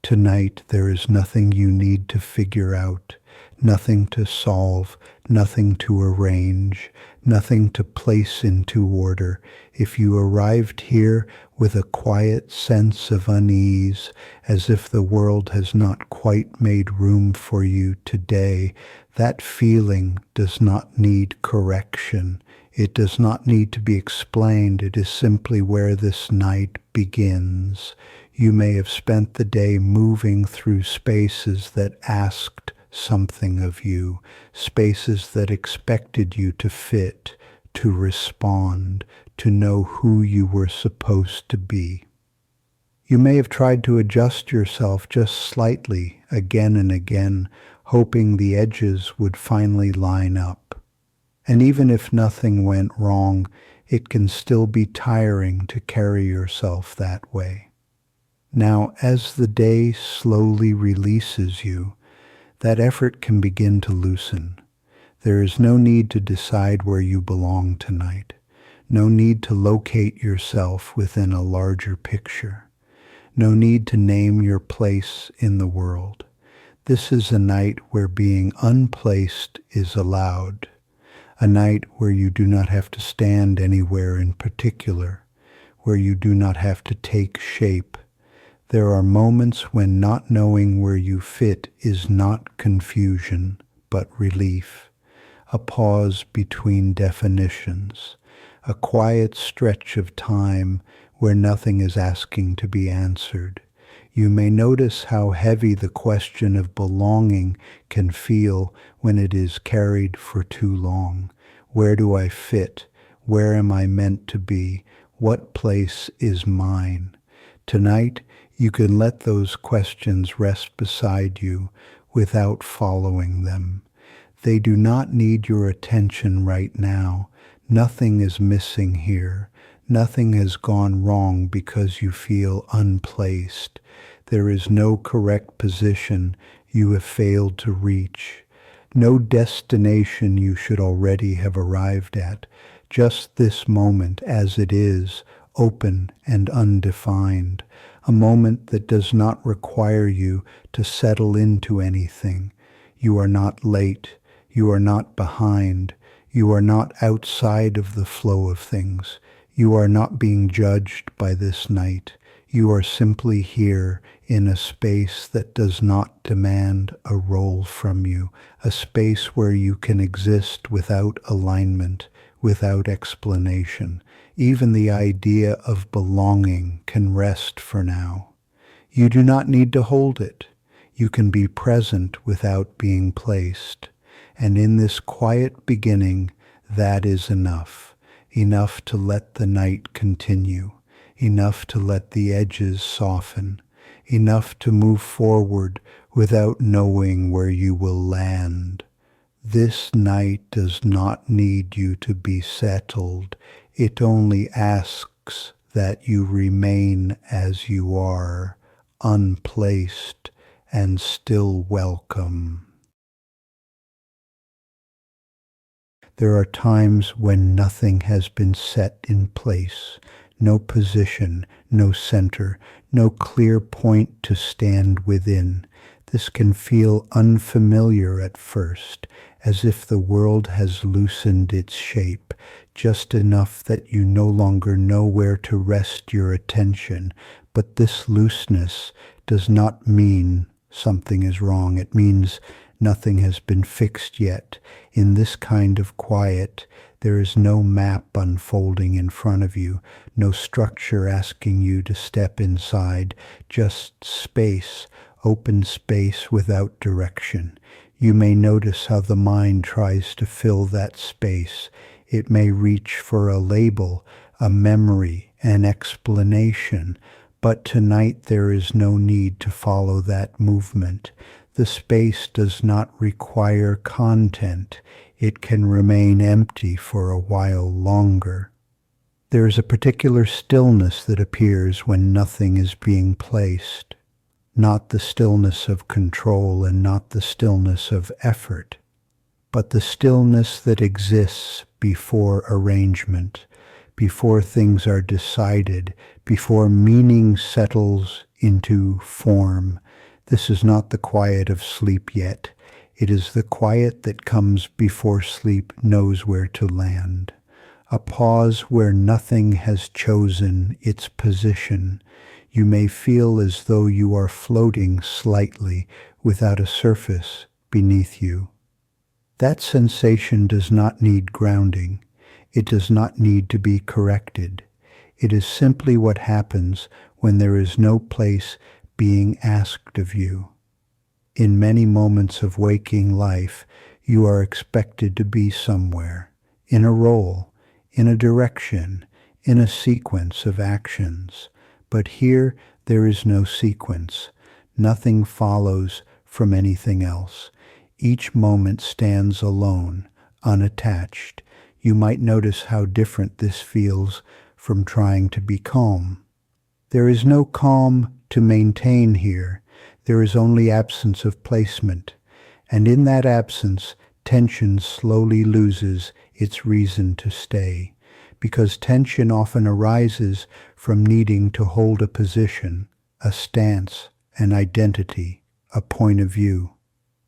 Tonight there is nothing you need to figure out, nothing to solve, nothing to arrange, nothing to place into order. If you arrived here with a quiet sense of unease, as if the world has not quite made room for you today, that feeling does not need correction. It does not need to be explained. It is simply where this night begins. You may have spent the day moving through spaces that asked something of you, spaces that expected you to fit, to respond, to know who you were supposed to be. You may have tried to adjust yourself just slightly again and again, hoping the edges would finally line up. And even if nothing went wrong, it can still be tiring to carry yourself that way. Now, as the day slowly releases you, that effort can begin to loosen. There is no need to decide where you belong tonight. No need to locate yourself within a larger picture. No need to name your place in the world. This is a night where being unplaced is allowed. A night where you do not have to stand anywhere in particular, where you do not have to take shape. There are moments when not knowing where you fit is not confusion, but relief, a pause between definitions, a quiet stretch of time where nothing is asking to be answered. You may notice how heavy the question of belonging can feel when it is carried for too long. Where do I fit? Where am I meant to be? What place is mine? Tonight, you can let those questions rest beside you without following them. They do not need your attention right now. Nothing is missing here. Nothing has gone wrong because you feel unplaced. There is no correct position you have failed to reach. No destination you should already have arrived at. Just this moment as it is, open and undefined. A moment that does not require you to settle into anything. You are not late. You are not behind. You are not outside of the flow of things. You are not being judged by this night. You are simply here in a space that does not demand a role from you, a space where you can exist without alignment, without explanation. Even the idea of belonging can rest for now. You do not need to hold it. You can be present without being placed. And in this quiet beginning, that is enough. Enough to let the night continue. Enough to let the edges soften. Enough to move forward without knowing where you will land. This night does not need you to be settled. It only asks that you remain as you are, unplaced and still welcome. There are times when nothing has been set in place, no position, no center, no clear point to stand within. This can feel unfamiliar at first, as if the world has loosened its shape, just enough that you no longer know where to rest your attention. But this looseness does not mean something is wrong. It means nothing has been fixed yet. In this kind of quiet, there is no map unfolding in front of you, no structure asking you to step inside, just space, open space without direction. You may notice how the mind tries to fill that space. It may reach for a label, a memory, an explanation, but tonight there is no need to follow that movement. The space does not require content. It can remain empty for a while longer. There is a particular stillness that appears when nothing is being placed. Not the stillness of control and not the stillness of effort, but the stillness that exists before arrangement, before things are decided, before meaning settles into form. This is not the quiet of sleep yet. It is the quiet that comes before sleep knows where to land. A pause where nothing has chosen its position. You may feel as though you are floating slightly without a surface beneath you. That sensation does not need grounding. It does not need to be corrected. It is simply what happens when there is no place being asked of you. In many moments of waking life, you are expected to be somewhere, in a role, in a direction, in a sequence of actions. But here there is no sequence. Nothing follows from anything else. Each moment stands alone, unattached. You might notice how different this feels from trying to be calm. There is no calm to maintain here. There is only absence of placement. And in that absence, tension slowly loses its reason to stay. Because tension often arises from needing to hold a position, a stance, an identity, a point of view.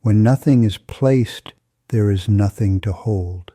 When nothing is placed, there is nothing to hold.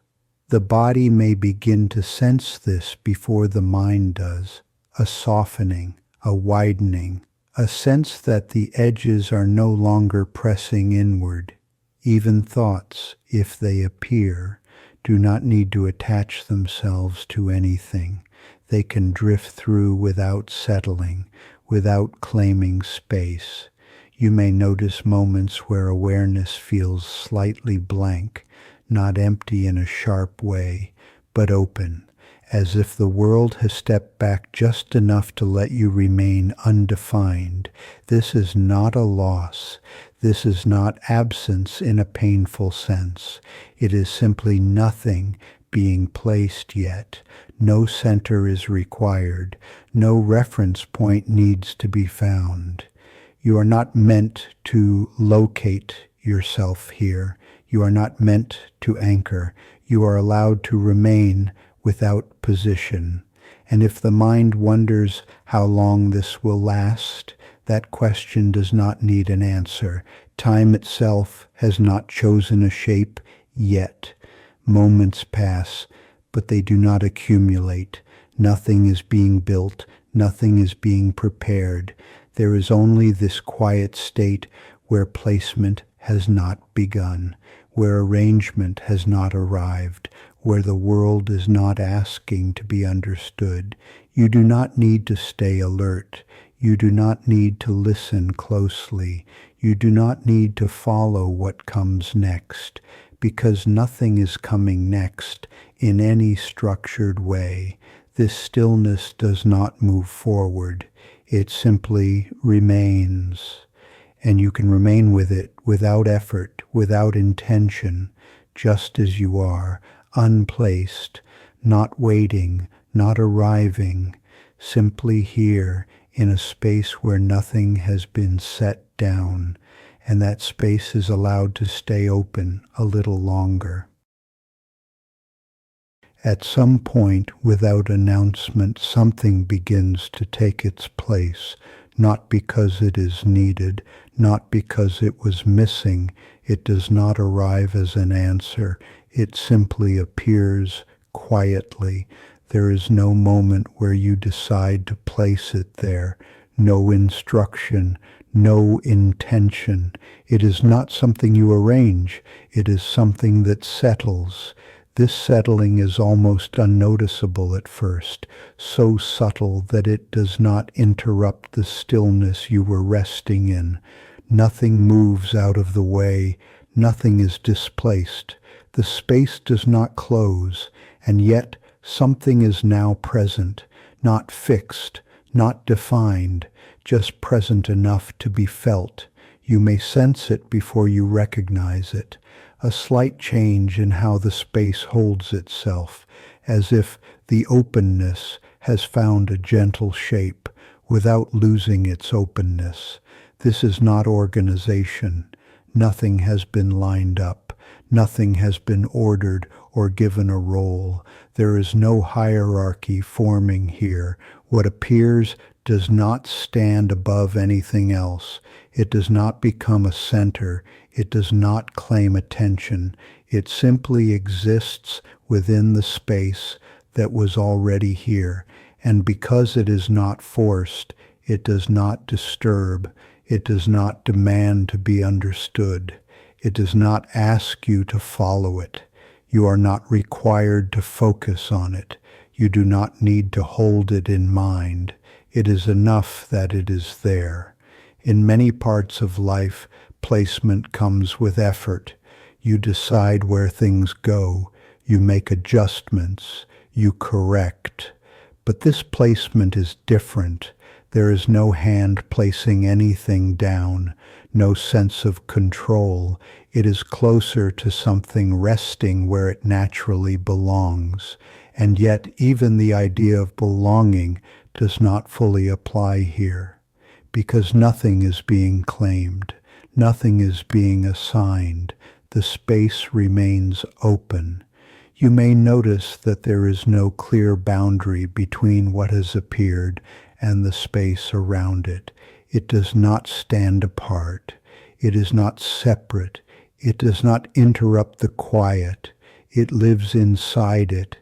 The body may begin to sense this before the mind does, a softening, a widening, a sense that the edges are no longer pressing inward. Even thoughts, if they appear, do not need to attach themselves to anything. They can drift through without settling, without claiming space. You may notice moments where awareness feels slightly blank, not empty in a sharp way, but open, as if the world has stepped back just enough to let you remain undefined. This is not a loss. This is not absence in a painful sense. It is simply nothing being placed yet. No center is required. No reference point needs to be found. You are not meant to locate yourself here. You are not meant to anchor. You are allowed to remain without position. And if the mind wonders how long this will last, that question does not need an answer. Time itself has not chosen a shape yet. Moments pass, but they do not accumulate. Nothing is being built. Nothing is being prepared. There is only this quiet state where placement has not begun, where arrangement has not arrived, where the world is not asking to be understood. You do not need to stay alert. You do not need to listen closely. You do not need to follow what comes next, because nothing is coming next in any structured way. This stillness does not move forward. It simply remains. And you can remain with it without effort, without intention, just as you are, unplaced, not waiting, not arriving, simply here in a space where nothing has been set down, and that space is allowed to stay open a little longer. At some point, without announcement, something begins to take its place, not because it is needed, not because it was missing. It does not arrive as an answer. It simply appears quietly. There is no moment where you decide to place it there, no instruction, no intention. It is not something you arrange. It is something that settles. This settling is almost unnoticeable at first, so subtle that it does not interrupt the stillness you were resting in. Nothing moves out of the way. Nothing is displaced. The space does not close, and yet something is now present, not fixed, not defined, just present enough to be felt. You may sense it before you recognize it. A slight change in how the space holds itself, as if the openness has found a gentle shape without losing its openness. This is not organization. Nothing has been lined up. Nothing has been ordered or given a role. There is no hierarchy forming here. What appears does not stand above anything else. It does not become a center. It does not claim attention. It simply exists within the space that was already here. And because it is not forced, it does not disturb. It does not demand to be understood. It does not ask you to follow it. You are not required to focus on it. You do not need to hold it in mind. It is enough that it is there. In many parts of life, placement comes with effort. You decide where things go. You make adjustments. You correct. But this placement is different. There is no hand placing anything down, no sense of control. It is closer to something resting where it naturally belongs. And yet, even the idea of belonging does not fully apply here, because nothing is being claimed, nothing is being assigned. The space remains open. You may notice that there is no clear boundary between what has appeared and the space around it. It does not stand apart. It is not separate. It does not interrupt the quiet. It lives inside it.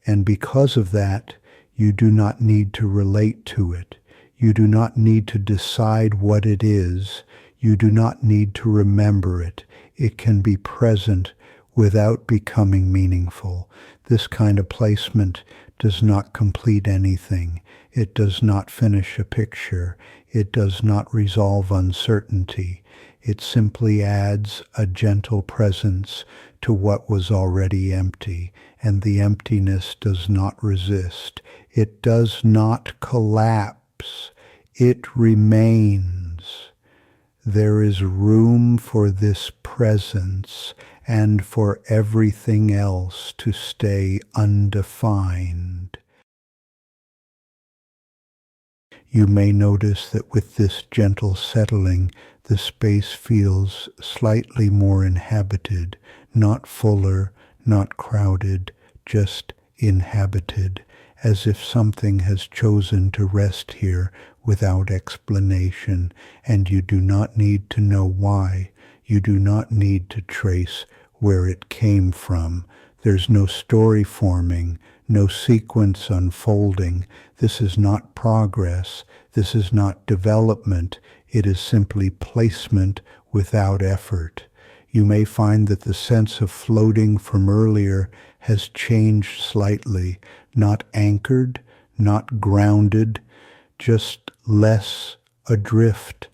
And because of that, you do not need to relate to it. You do not need to decide what it is. You do not need to remember it. It can be present without becoming meaningful. This kind of placement does not complete anything. It does not finish a picture. It does not resolve uncertainty. It simply adds a gentle presence to what was already empty, and the emptiness does not resist. It does not collapse. It remains. There is room for this presence and for everything else to stay undefined. You may notice that with this gentle settling, the space feels slightly more inhabited, not fuller, not crowded, just inhabited, as if something has chosen to rest here without explanation, and you do not need to know why. You do not need to trace where it came from. There's no story forming, no sequence unfolding. This is not progress. This is not development. It is simply placement without effort. You may find that the sense of floating from earlier has changed slightly, not anchored, not grounded, just less adrift,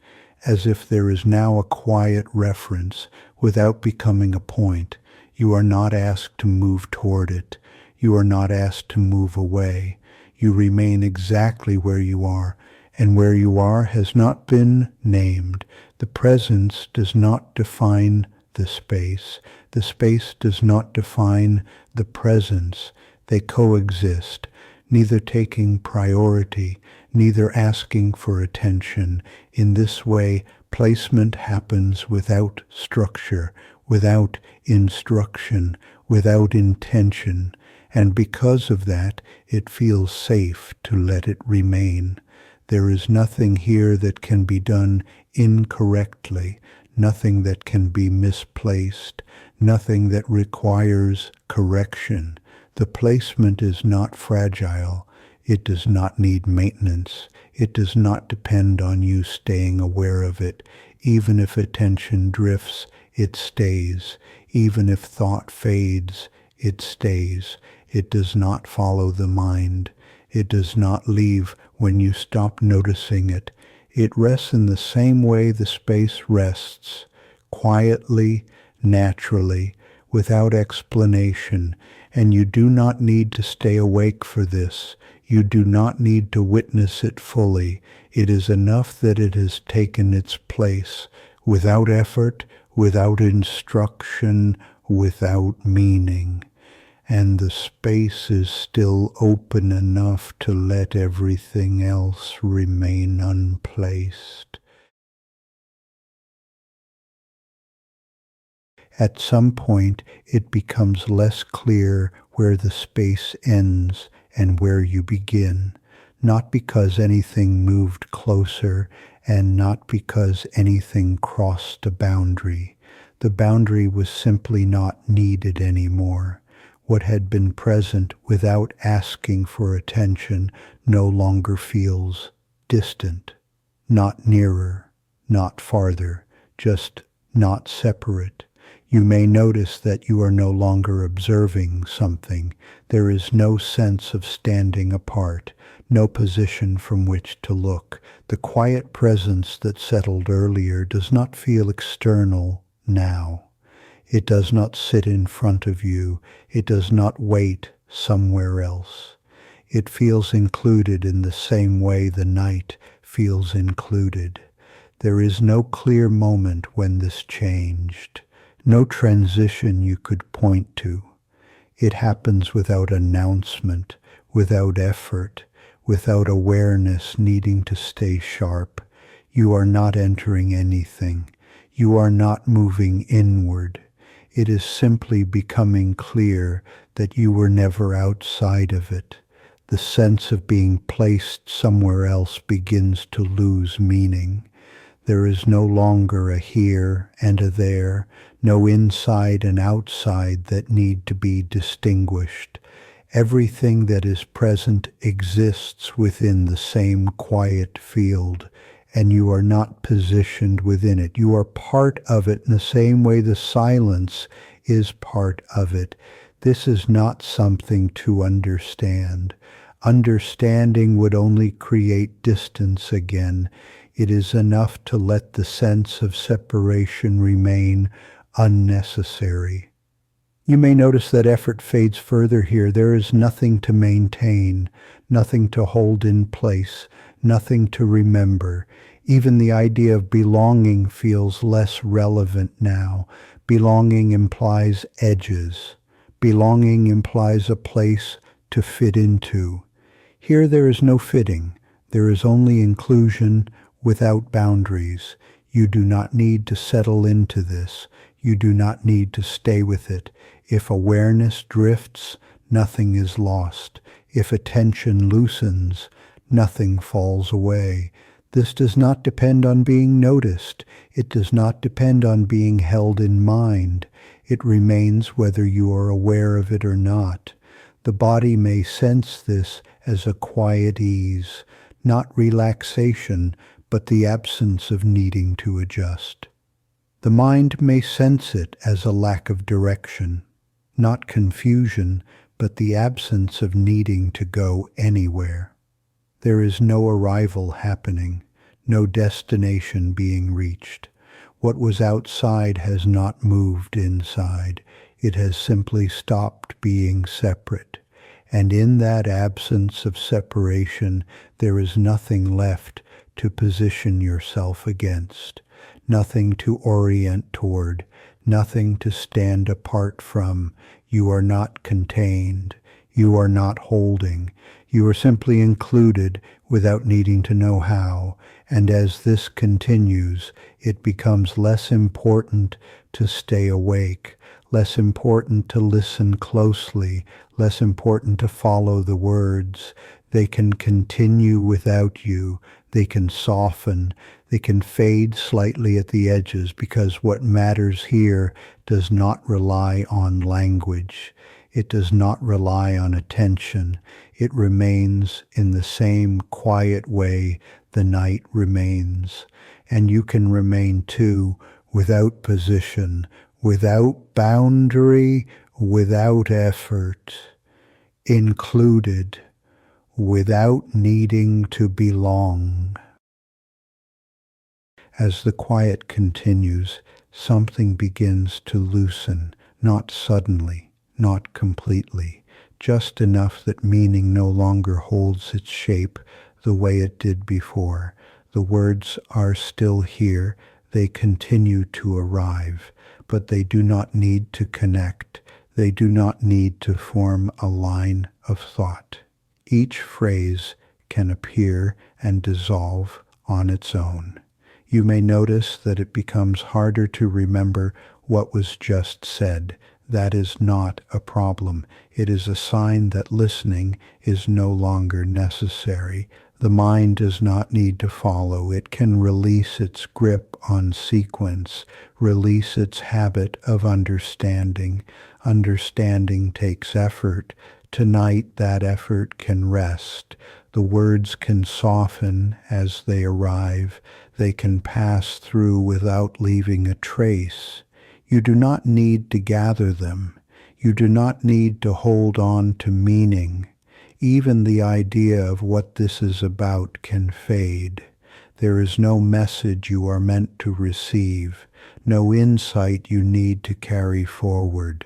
as if there is now a quiet reference without becoming a point. You are not asked to move toward it. You are not asked to move away. You remain exactly where you are, and where you are has not been named. The presence does not define the space. The space does not define the presence. They coexist, neither taking priority, neither asking for attention. In this way, placement happens without structure, without instruction, without intention, and because of that, it feels safe to let it remain. There is nothing here that can be done incorrectly, nothing that can be misplaced, nothing that requires correction. The placement is not fragile. It does not need maintenance. It does not depend on you staying aware of it. Even if attention drifts, it stays. Even if thought fades, it stays. It does not follow the mind. It does not leave when you stop noticing it. It rests in the same way the space rests, quietly, naturally, without explanation, and you do not need to stay awake for this. You do not need to witness it fully. It is enough that it has taken its place, without effort, without instruction, without meaning. And the space is still open enough to let everything else remain unplaced. At some point, it becomes less clear where the space ends and where you begin. not because anything moved closer and not because anything crossed a boundary. The boundary was simply not needed anymore. What had been present without asking for attention no longer feels distant, not nearer, not farther, just not separate. You may notice that you are no longer observing something. There is no sense of standing apart, no position from which to look. The quiet presence that settled earlier does not feel external now. It does not sit in front of you. It does not wait somewhere else. It feels included in the same way the night feels included. There is no clear moment when this changed, no transition you could point to. It happens without announcement, without effort, without awareness needing to stay sharp. You are not entering anything. You are not moving inward. It is simply becoming clear that you were never outside of it. The sense of being placed somewhere else begins to lose meaning. There is no longer a here and a there, no inside and outside that need to be distinguished. Everything that is present exists within the same quiet field, and you are not positioned within it. You are part of it in the same way the silence is part of it. This is not something to understand. Understanding would only create distance again. It is enough to let the sense of separation remain unnecessary. You may notice that effort fades further here. There is nothing to maintain, nothing to hold in place, nothing to remember. Even the idea of belonging feels less relevant now. Belonging implies edges. Belonging implies a place to fit into. Here there is no fitting. There is only inclusion without boundaries. You do not need to settle into this. You do not need to stay with it. If awareness drifts, nothing is lost. If attention loosens, nothing falls away. This does not depend on being noticed. It does not depend on being held in mind. It remains whether you are aware of it or not. The body may sense this as a quiet ease, not relaxation, but the absence of needing to adjust. The mind may sense it as a lack of direction, not confusion, but the absence of needing to go anywhere. There is no arrival happening, no destination being reached. What was outside has not moved inside. It has simply stopped being separate. And in that absence of separation, there is nothing left to position yourself against, nothing to orient toward, nothing to stand apart from. You are not contained. You are not holding. You are simply included without needing to know how. And as this continues, it becomes less important to stay awake, less important to listen closely, less important to follow the words. They can continue without you. They can soften. They can fade slightly at the edges because what matters here does not rely on language. It does not rely on attention. It remains in the same quiet way the night remains. And you can remain too, without position, without boundary, without effort, included, without needing to belong. As the quiet continues, something begins to loosen, not suddenly, not completely, just enough that meaning no longer holds its shape the way it did before. The words are still here, they continue to arrive, but they do not need to connect. They do not need to form a line of thought. Each phrase can appear and dissolve on its own. You may notice that it becomes harder to remember what was just said. that is not a problem. It is a sign that listening is no longer necessary. The mind does not need to follow. It can release its grip on sequence, release its habit of understanding. Understanding takes effort. Tonight, that effort can rest. The words can soften as they arrive. They can pass through without leaving a trace. You do not need to gather them. You do not need to hold on to meaning. Even the idea of what this is about can fade. There is no message you are meant to receive, no insight you need to carry forward.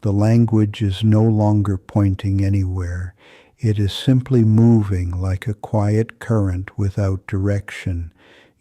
The language is no longer pointing anywhere. It is simply moving like a quiet current without direction.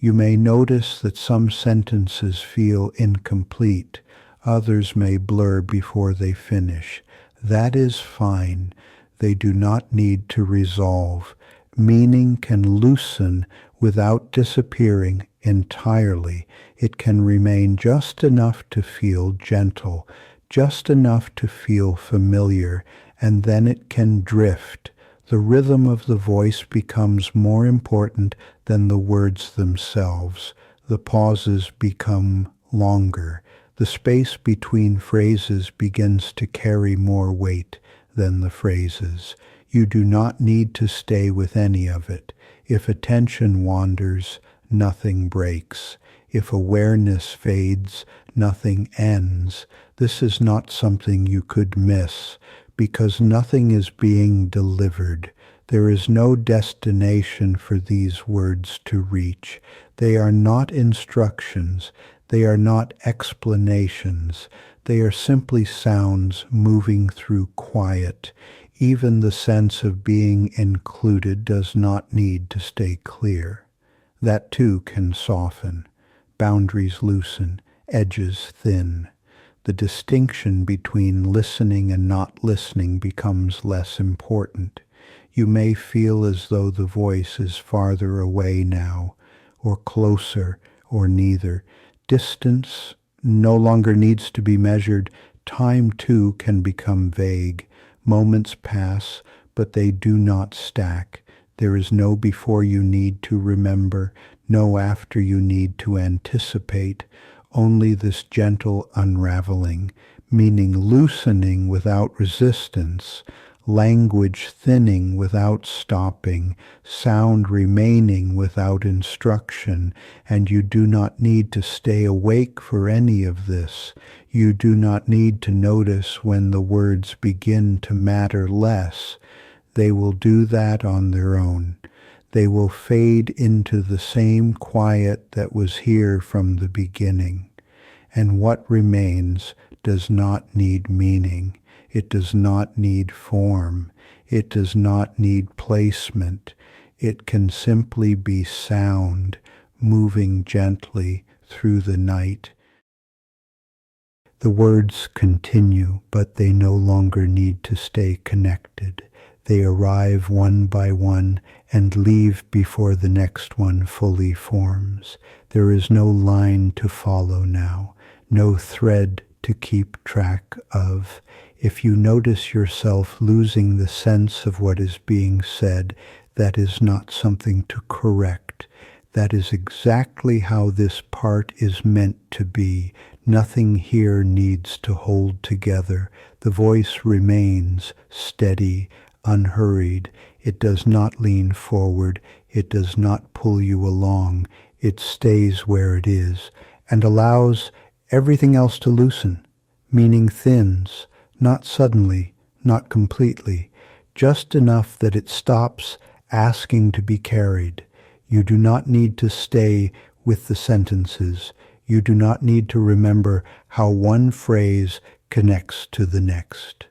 You may notice that some sentences feel incomplete. Others may blur before they finish. That is fine. They do not need to resolve. Meaning can loosen without disappearing entirely. It can remain just enough to feel gentle, just enough to feel familiar, and then it can drift. The rhythm of the voice becomes more important than the words themselves. The pauses become longer. The space between phrases begins to carry more weight than the phrases. You do not need to stay with any of it. If attention wanders, nothing breaks. If awareness fades, nothing ends. This is not something you could miss, because nothing is being delivered. There is no destination for these words to reach. They are not instructions. They are not explanations. They are simply sounds moving through quiet. Even the sense of being included does not need to stay clear. That too can soften. Boundaries loosen, edges thin. The distinction between listening and not listening becomes less important. You may feel as though the voice is farther away now, or closer, or neither. Distance no longer needs to be measured. Time too can become vague. Moments pass, but they do not stack. There is no before you need to remember, no after you need to anticipate. Only this gentle unraveling, meaning loosening without resistance, language thinning without stopping, sound remaining without instruction, and you do not need to stay awake for any of this. You do not need to notice when the words begin to matter less. They will do that on their own. They will fade into the same quiet that was here from the beginning. And what remains does not need meaning. It does not need form. It does not need placement. It can simply be sound, moving gently through the night. The words continue, but they no longer need to stay connected. They arrive one by one and leave before the next one fully forms. There is no line to follow now, no thread to keep track of. If you notice yourself losing the sense of what is being said, that is not something to correct. That is exactly how this part is meant to be. Nothing here needs to hold together. The voice remains steady, unhurried. It does not lean forward. It does not pull you along. It stays where it is and allows everything else to loosen. Meaning thins, not suddenly, not completely, just enough that it stops asking to be carried. You do not need to stay with the sentences. You do not need to remember how one phrase connects to the next.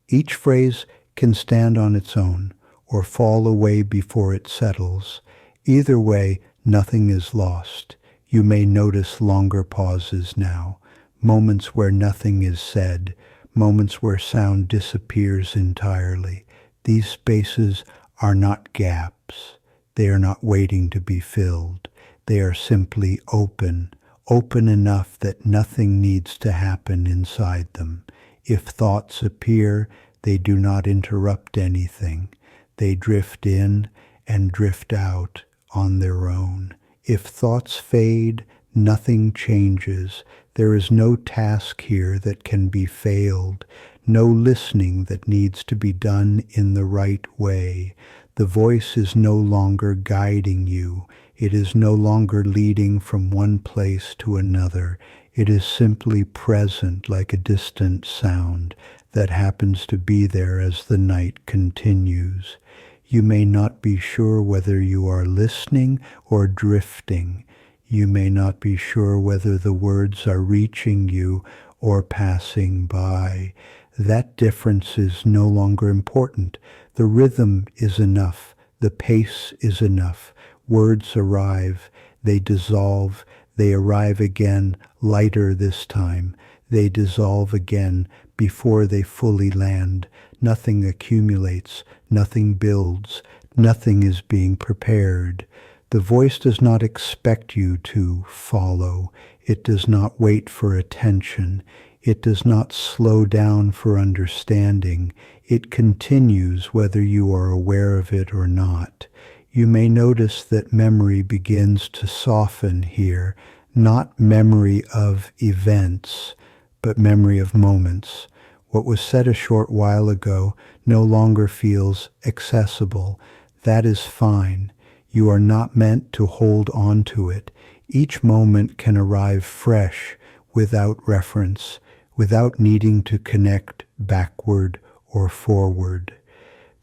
Each phrase can stand on its own or fall away before it settles. Either way, nothing is lost. You may notice longer pauses now, moments where nothing is said, moments where sound disappears entirely. These spaces are not gaps. They are not waiting to be filled. They are simply open, open enough that nothing needs to happen inside them. If thoughts appear, they do not interrupt anything. They drift in and drift out on their own. If thoughts fade, nothing changes. There is no task here that can be failed, no listening that needs to be done in the right way. The voice is no longer guiding you. It is no longer leading from one place to another. It is simply present like a distant sound that happens to be there as the night continues. You may not be sure whether you are listening or drifting. You may not be sure whether the words are reaching you or passing by. That difference is no longer important. The rhythm is enough. The pace is enough. Words arrive. They dissolve. They arrive again, lighter this time. They dissolve again before they fully land. Nothing accumulates. Nothing builds. Nothing is being prepared. The voice does not expect you to follow. It does not wait for attention. It does not slow down for understanding. It continues whether you are aware of it or not. You may notice that memory begins to soften here, not memory of events, but memory of moments. What was said a short while ago no longer feels accessible. That is fine. You are not meant to hold on to it. Each moment can arrive fresh, without reference, without needing to connect backward or forward.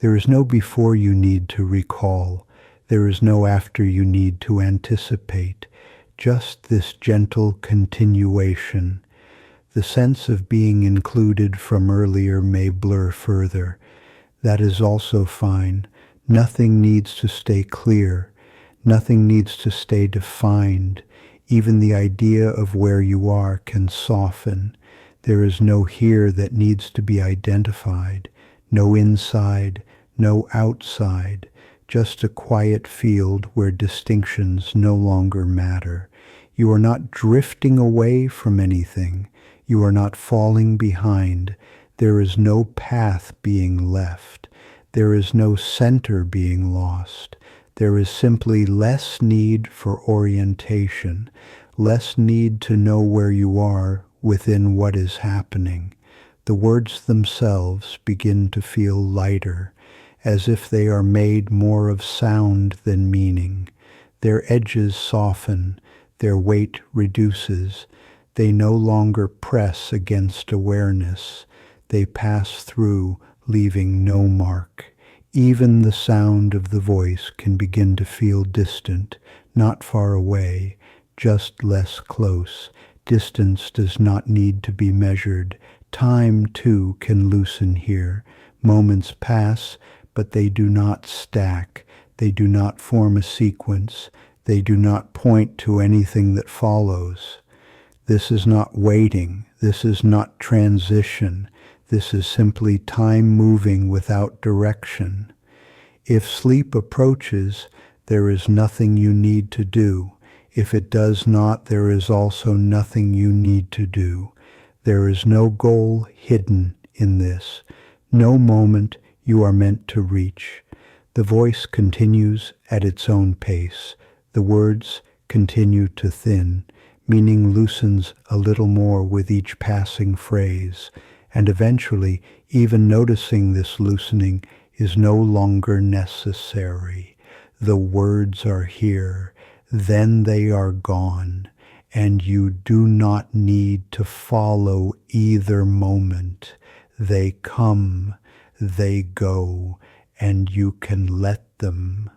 There is no before you need to recall. There is no after you need to anticipate. Just this gentle continuation. The sense of being included from earlier may blur further. That is also fine. Nothing needs to stay clear. Nothing needs to stay defined. Even the idea of where you are can soften. There is no here that needs to be identified. No inside, no outside. Just a quiet field where distinctions no longer matter. You are not drifting away from anything. You are not falling behind. There is no path being left. There is no center being lost. There is simply less need for orientation, less need to know where you are within what is happening. The words themselves begin to feel lighter, as if they are made more of sound than meaning. Their edges soften, their weight reduces. They no longer press against awareness. They pass through, leaving no mark. Even the sound of the voice can begin to feel distant, not far away, just less close. Distance does not need to be measured. Time, too, can loosen here. Moments pass, but they do not stack. They do not form a sequence. They do not point to anything that follows. This is not waiting. This is not transition. This is simply time moving without direction. If sleep approaches, there is nothing you need to do. If it does not, there is also nothing you need to do. There is no goal hidden in this, no moment you are meant to reach. The voice continues at its own pace. The words continue to thin. Meaning loosens a little more with each passing phrase, and eventually even noticing this loosening is no longer necessary. The words are here, then they are gone, and you do not need to follow either moment. They come, they go, and you can let them.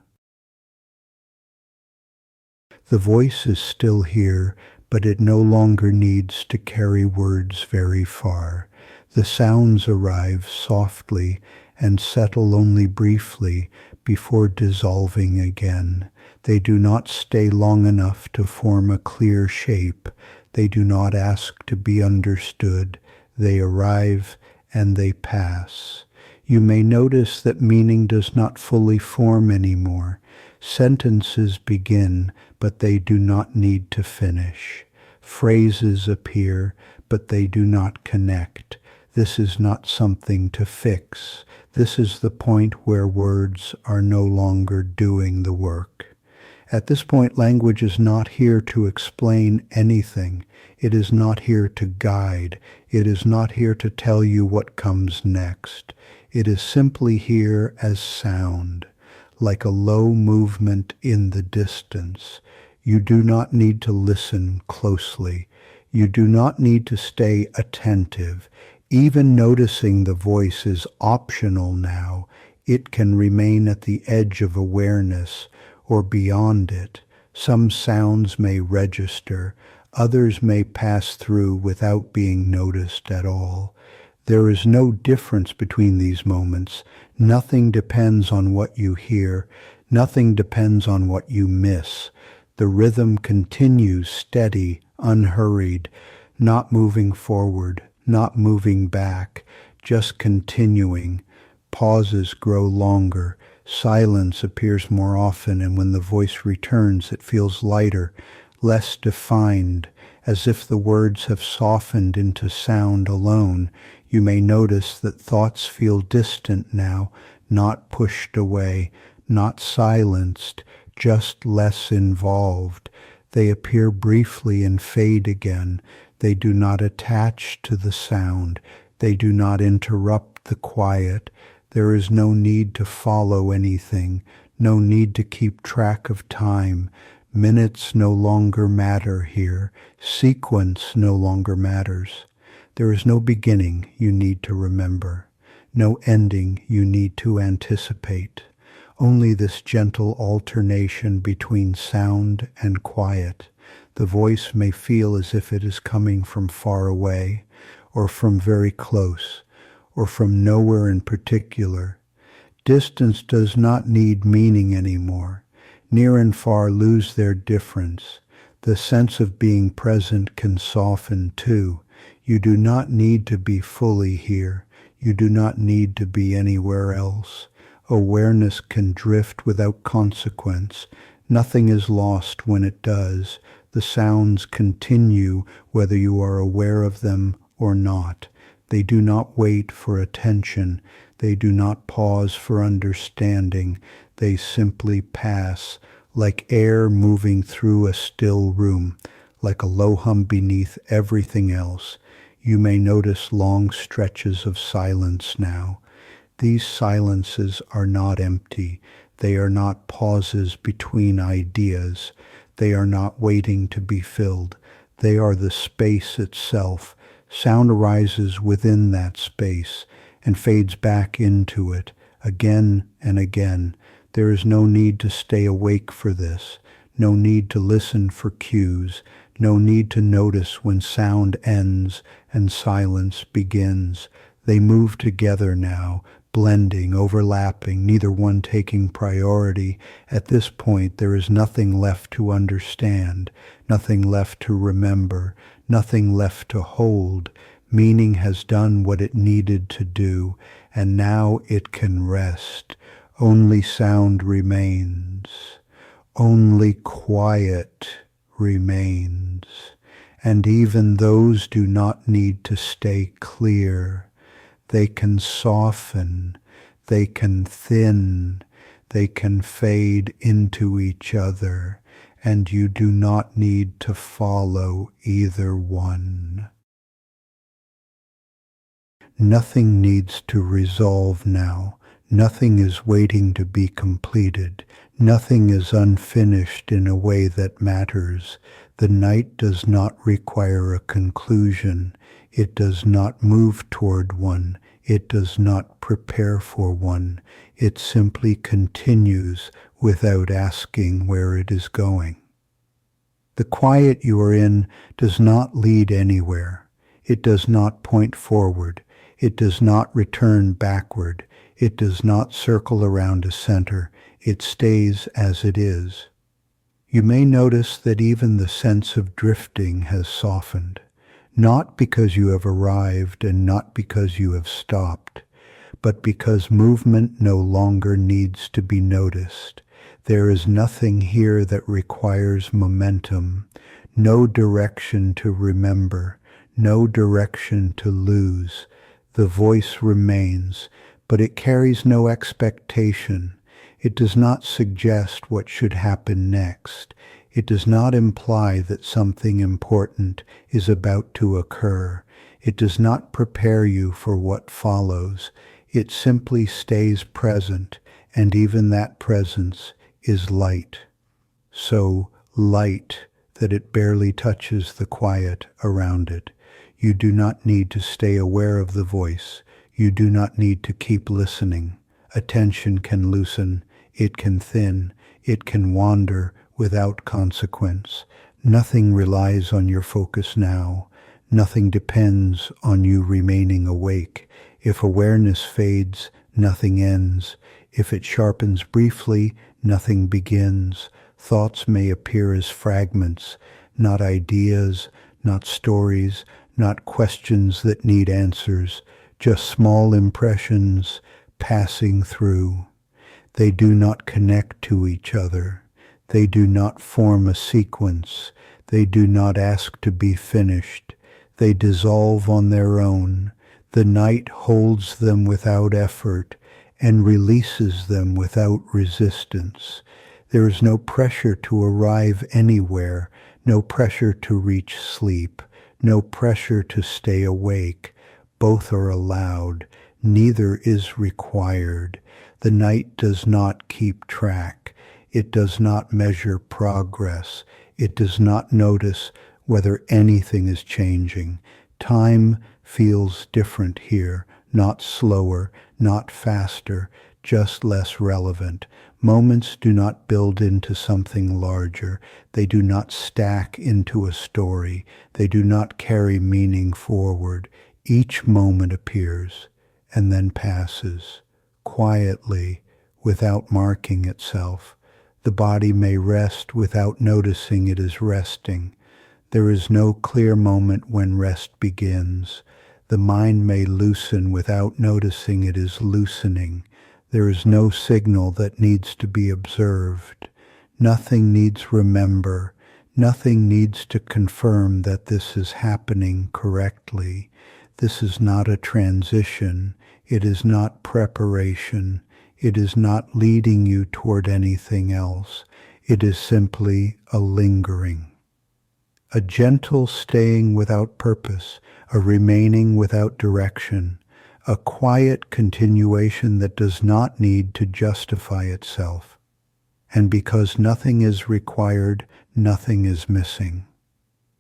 The voice is still here, but it no longer needs to carry words very far. The sounds arrive softly and settle only briefly before dissolving again. They do not stay long enough to form a clear shape. They do not ask to be understood. They arrive and they pass. You may notice that meaning does not fully form anymore. Sentences begin, but they do not need to finish. Phrases appear, but they do not connect. This is not something to fix. This is the point where words are no longer doing the work. At this point, language is not here to explain anything. It is not here to guide. It is not here to tell you what comes next. It is simply here as sound, like a low movement in the distance. You do not need to listen closely. You do not need to stay attentive. Even noticing the voice is optional now. It can remain at the edge of awareness or beyond it. Some sounds may register, others may pass through without being noticed at all. There is no difference between these moments. Nothing depends on what you hear. Nothing depends on what you miss. The rhythm continues steady, unhurried, not moving forward, not moving back, just continuing. Pauses grow longer. Silence appears more often, and when the voice returns, it feels lighter, less defined, as if the words have softened into sound alone. You may notice that thoughts feel distant now, not pushed away, not silenced, just less involved. They appear briefly and fade again. They do not attach to the sound. They do not interrupt the quiet. There is no need to follow anything, no need to keep track of time. Minutes no longer matter here. Sequence no longer matters. There is no beginning you need to remember, no ending you need to anticipate. Only this gentle alternation between sound and quiet. The voice may feel as if it is coming from far away, or from very close, or from nowhere in particular. Distance does not need meaning anymore. Near and far lose their difference. The sense of being present can soften too. You do not need to be fully here. You do not need to be anywhere else. Awareness can drift without consequence. Nothing is lost when it does. The sounds continue whether you are aware of them or not. They do not wait for attention. They do not pause for understanding. They simply pass, like air moving through a still room, like a low hum beneath everything else. You may notice long stretches of silence now. These silences are not empty. They are not pauses between ideas. They are not waiting to be filled. They are the space itself. Sound arises within that space and fades back into it again and again. There is no need to stay awake for this, no need to listen for cues, no need to notice when sound ends and silence begins. They move together now, blending, overlapping, neither one taking priority. At this point, there is nothing left to understand, nothing left to remember, nothing left to hold. Meaning has done what it needed to do, and now it can rest. Only sound remains. Only quiet remains. And even those do not need to stay clear. They can soften. They can thin. They can fade into each other. And you do not need to follow either one. Nothing needs to resolve now. Nothing is waiting to be completed. Nothing is unfinished in a way that matters. The night does not require a conclusion. It does not move toward one. It does not prepare for one. It simply continues without asking where it is going. The quiet you are in does not lead anywhere. It does not point forward. It does not return backward. It does not circle around a center. It stays as it is. You may notice that even the sense of drifting has softened, not because you have arrived and not because you have stopped, but because movement no longer needs to be noticed. There is nothing here that requires momentum, no direction to remember, no direction to lose. The voice remains, but it carries no expectation. It does not suggest what should happen next. It does not imply that something important is about to occur. It does not prepare you for what follows. It simply stays present, and even that presence is light. So light that it barely touches the quiet around it. You do not need to stay aware of the voice. You do not need to keep listening. Attention can loosen, it can thin, it can wander without consequence. Nothing relies on your focus now. Nothing depends on you remaining awake. If awareness fades, nothing ends. If it sharpens briefly, nothing begins. Thoughts may appear as fragments, not ideas, not stories, not questions that need answers, just small impressions passing through. They do not connect to each other. They do not form a sequence. They do not ask to be finished. They dissolve on their own. The night holds them without effort and releases them without resistance. There is no pressure to arrive anywhere, no pressure to reach sleep, no pressure to stay awake. Both are allowed. Neither is required. The night does not keep track. It does not measure progress. It does not notice whether anything is changing. Time feels different here, not slower, not faster, just less relevant. Moments do not build into something larger. They do not stack into a story. They do not carry meaning forward. Each moment appears and then passes, quietly, without marking itself. The body may rest without noticing it is resting. There is no clear moment when rest begins. The mind may loosen without noticing it is loosening. There is no signal that needs to be observed. Nothing needs remember. Nothing needs to confirm that this is happening correctly. This is not a transition. It is not preparation. It is not leading you toward anything else. It is simply a lingering. A gentle staying without purpose, a remaining without direction, a quiet continuation that does not need to justify itself. And because nothing is required, nothing is missing.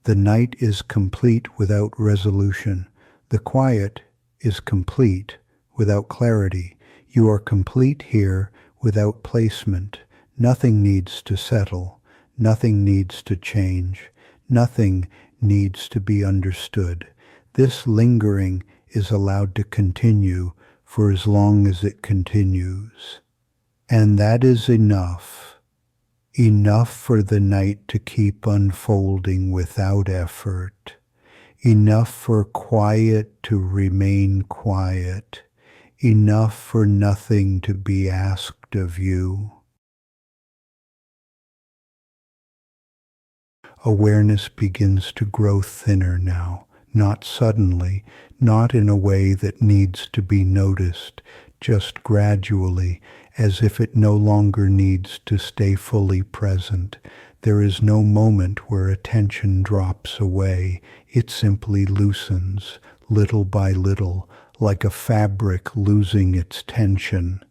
The night is complete without resolution. The quiet is complete without clarity. You are complete here without placement. Nothing needs to settle. Nothing needs to change. Nothing needs to be understood. This lingering is allowed to continue for as long as it continues. And that is enough. Enough for the night to keep unfolding without effort. Enough for quiet to remain quiet. Enough for nothing to be asked of you. Awareness begins to grow thinner now, not suddenly, not in a way that needs to be noticed, just gradually, as if it no longer needs to stay fully present. There is no moment where attention drops away. It simply loosens, little by little, like a fabric losing its tension.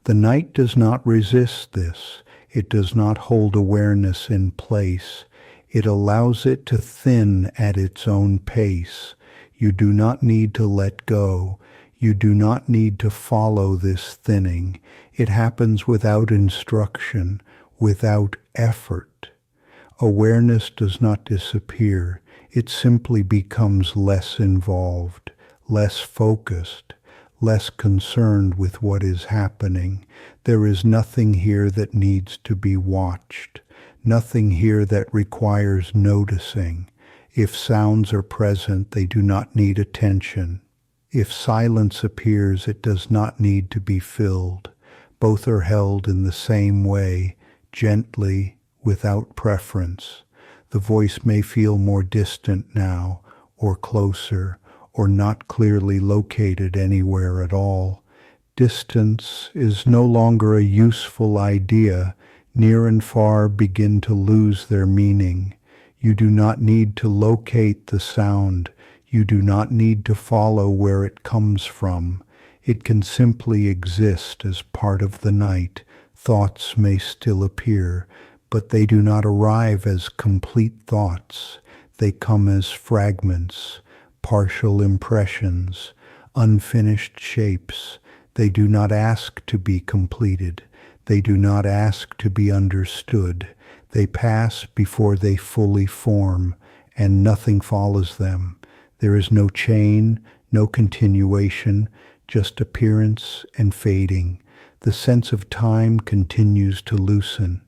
The night does not resist this. It does not hold awareness in place. It allows it to thin at its own pace. You do not need to let go. You do not need to follow this thinning. It happens without instruction, without effort. Awareness does not disappear. It simply becomes less involved, less focused, less concerned with what is happening. There is nothing here that needs to be watched. Nothing here that requires noticing. If sounds are present, they do not need attention. If silence appears, it does not need to be filled. Both are held in the same way, gently, without preference. The voice may feel more distant now, or closer, or not clearly located anywhere at all. Distance is no longer a useful idea. Near and far begin to lose their meaning. You do not need to locate the sound. You do not need to follow where it comes from. It can simply exist as part of the night. Thoughts may still appear, but they do not arrive as complete thoughts. They come as fragments, partial impressions, unfinished shapes. They do not ask to be completed. They do not ask to be understood. They pass before they fully form, and nothing follows them. There is no chain, no continuation, just appearance and fading. The sense of time continues to loosen.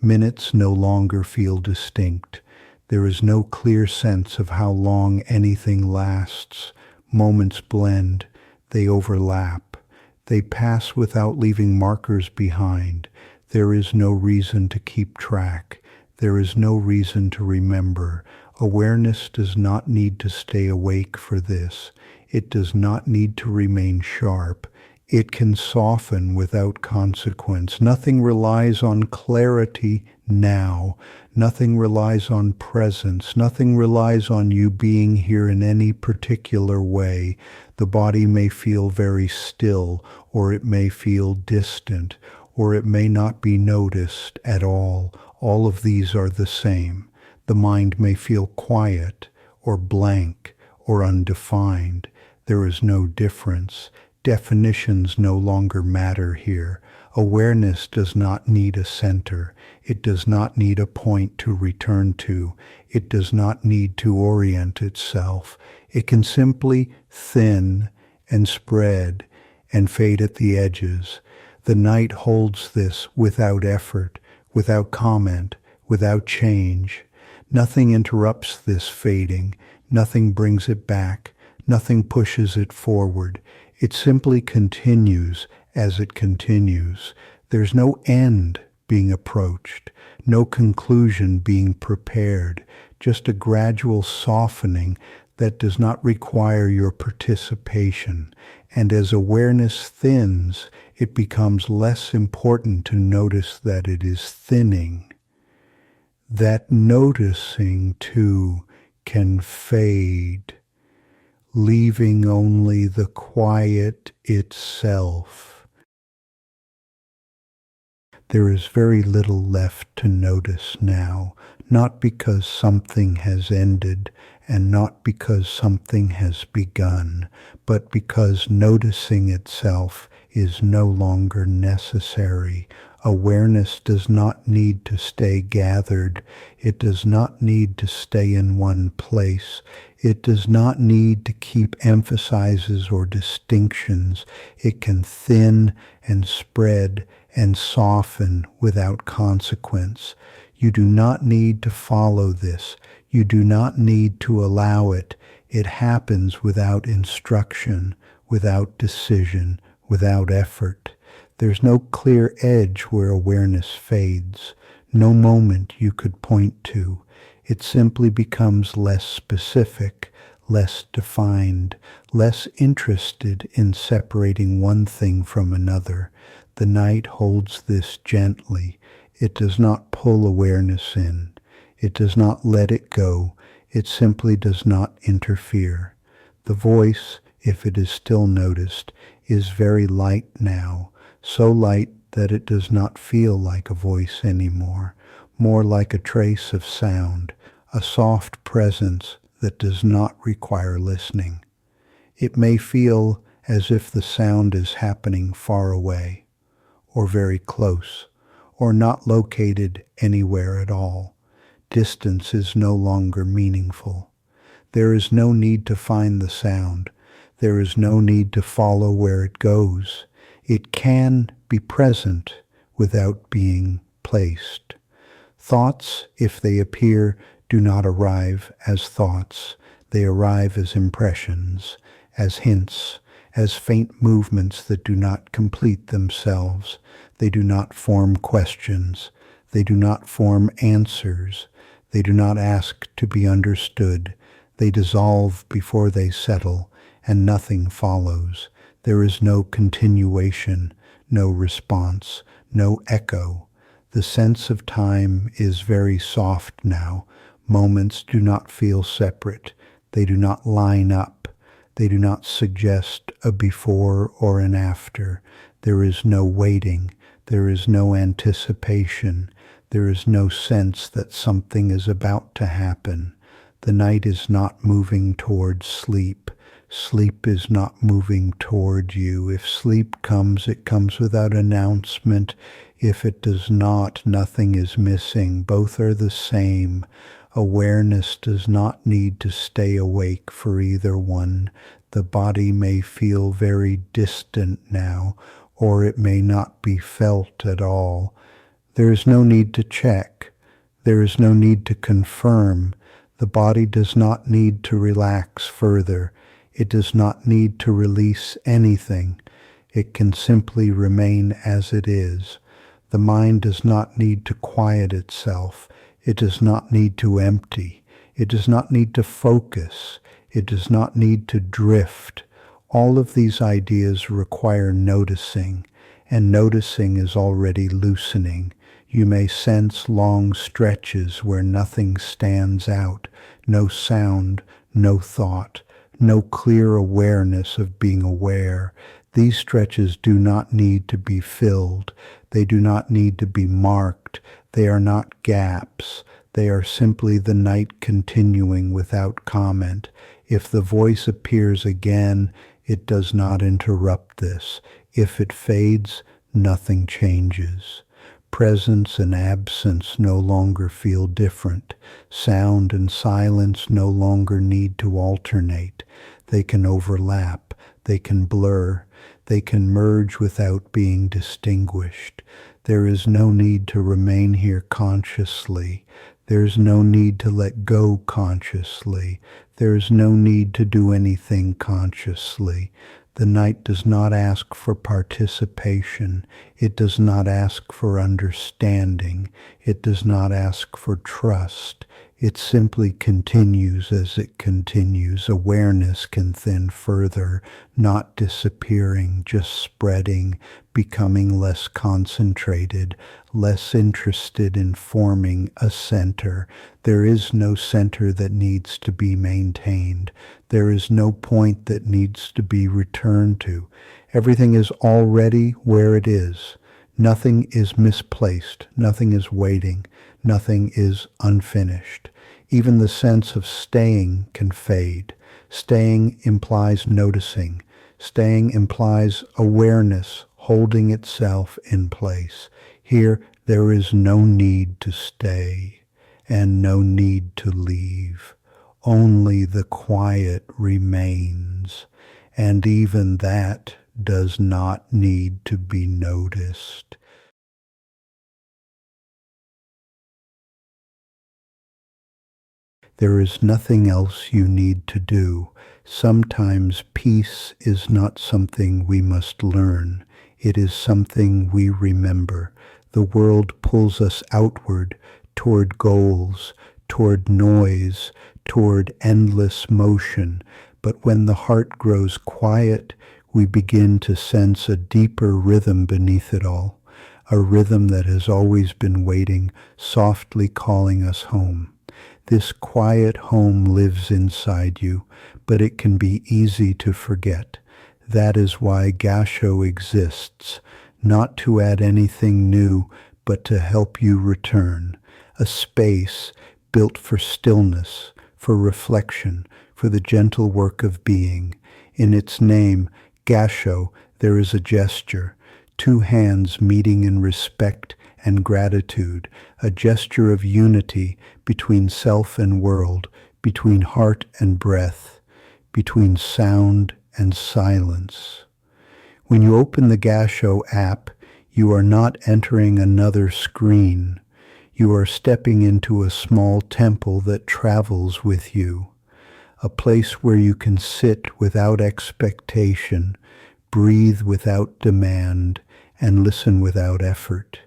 Minutes no longer feel distinct. There is no clear sense of how long anything lasts. Moments blend. They overlap. They pass without leaving markers behind. There is no reason to keep track. There is no reason to remember. Awareness does not need to stay awake for this. It does not need to remain sharp. It can soften without consequence. Nothing relies on clarity now. Nothing relies on presence. Nothing relies on you being here in any particular way. The body may feel very still, or it may feel distant, or it may not be noticed at all. All of these are the same. The mind may feel quiet, or blank, or undefined. There is no difference. Definitions no longer matter here. Awareness does not need a center. It does not need a point to return to. It does not need to orient itself. It can simply thin and spread and fade at the edges. The night holds this without effort, without comment, without change. Nothing interrupts this fading. Nothing brings it back. Nothing pushes it forward. It simply continues as it continues. There's no end being approached, no conclusion being prepared, just a gradual softening that does not require your participation. And as awareness thins, it becomes less important to notice that it is thinning. That noticing, too, can fade, leaving only the quiet itself. There is very little left to notice now, not because something has ended and not because something has begun, but because noticing itself is no longer necessary. Awareness does not need to stay gathered. It does not need to stay in one place. It does not need to keep emphasizes or distinctions. It can thin and spread and soften without consequence. You do not need to follow this. You do not need to allow it. It happens without instruction, without decision, without effort. There's no clear edge where awareness fades, no moment you could point to. It simply becomes less specific, less defined, less interested in separating one thing from another. The night holds this gently. It does not pull awareness in. It does not let it go. It simply does not interfere. The voice, if it is still noticed, is very light now, so light that it does not feel like a voice anymore, more like a trace of sound, a soft presence that does not require listening. It may feel as if the sound is happening far away, or very close, or not located anywhere at all. Distance is no longer meaningful. There is no need to find the sound. There is no need to follow where it goes. It can be present without being placed. Thoughts, if they appear, do not arrive as thoughts. They arrive as impressions, as hints, as faint movements that do not complete themselves. They do not form questions. They do not form answers. They do not ask to be understood. They dissolve before they settle, and nothing follows. There is no continuation, no response, no echo. The sense of time is very soft now. Moments do not feel separate. They do not line up. They do not suggest a before or an after. There is no waiting. There is no anticipation. There is no sense that something is about to happen. The night is not moving towards sleep. Sleep is not moving toward you. If sleep comes, it comes without announcement. If it does not, nothing is missing. Both are the same. Awareness does not need to stay awake for either one. The body may feel very distant now, or it may not be felt at all. There is no need to check. There is no need to confirm. The body does not need to relax further. It does not need to release anything. It can simply remain as it is. The mind does not need to quiet itself. It does not need to empty. It does not need to focus. It does not need to drift. All of these ideas require noticing, and noticing is already loosening. You may sense long stretches where nothing stands out, no sound, no thought, no clear awareness of being aware. These stretches do not need to be filled. They do not need to be marked. They are not gaps. They are simply the night continuing without comment. If the voice appears again, it does not interrupt this. If it fades, nothing changes. Presence and absence no longer feel different. Sound and silence no longer need to alternate. They can overlap. They can blur. They can merge without being distinguished. There is no need to remain here consciously. There is no need to let go consciously. There is no need to do anything consciously. The night does not ask for participation. It does not ask for understanding. It does not ask for trust. It simply continues as it continues. Awareness can thin further, not disappearing, just spreading, becoming less concentrated, less interested in forming a center. There is no center that needs to be maintained. There is no point that needs to be returned to. Everything is already where it is. Nothing is misplaced. Nothing is waiting. Nothing is unfinished. Even the sense of staying can fade. Staying implies noticing. Staying implies awareness holding itself in place. Here, there is no need to stay and no need to leave. Only the quiet remains, and even that does not need to be noticed. There is nothing else you need to do. Sometimes peace is not something we must learn. It is something we remember. The world pulls us outward, toward goals, toward noise, toward endless motion. But when the heart grows quiet, we begin to sense a deeper rhythm beneath it all, a rhythm that has always been waiting, softly calling us home. This quiet home lives inside you, but it can be easy to forget. That is why Gassho exists, not to add anything new, but to help you return. A space built for stillness, for reflection, for the gentle work of being. In its name, Gassho, there is a gesture, two hands meeting in respect and gratitude, a gesture of unity between self and world, between heart and breath, between sound and silence. When you open the Gassho app, you are not entering another screen. You are stepping into a small temple that travels with you, a place where you can sit without expectation, breathe without demand, and listen without effort.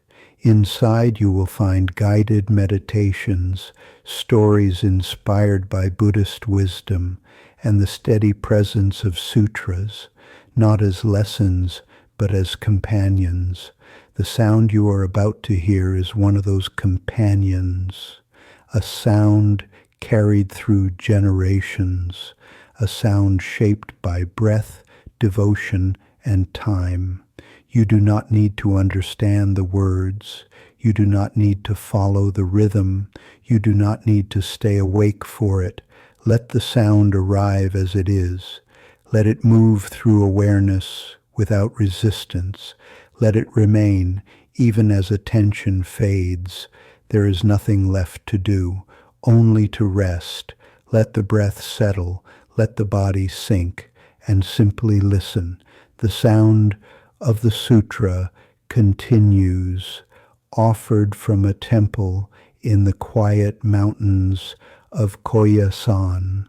Inside you will find guided meditations, stories inspired by Buddhist wisdom, and the steady presence of sutras, not as lessons, but as companions. The sound you are about to hear is one of those companions, a sound carried through generations, a sound shaped by breath, devotion, and time. You do not need to understand the words. You do not need to follow the rhythm. You do not need to stay awake for it. Let the sound arrive as it is. Let it move through awareness without resistance. Let it remain even as attention fades. There is nothing left to do, only to rest. Let the breath settle. Let the body sink, and simply listen. The sound of the sutra continues, offered from a temple in the quiet mountains of Koya-san,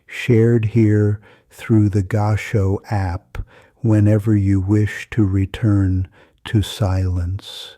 shared here through the Gassho app whenever you wish to return to silence.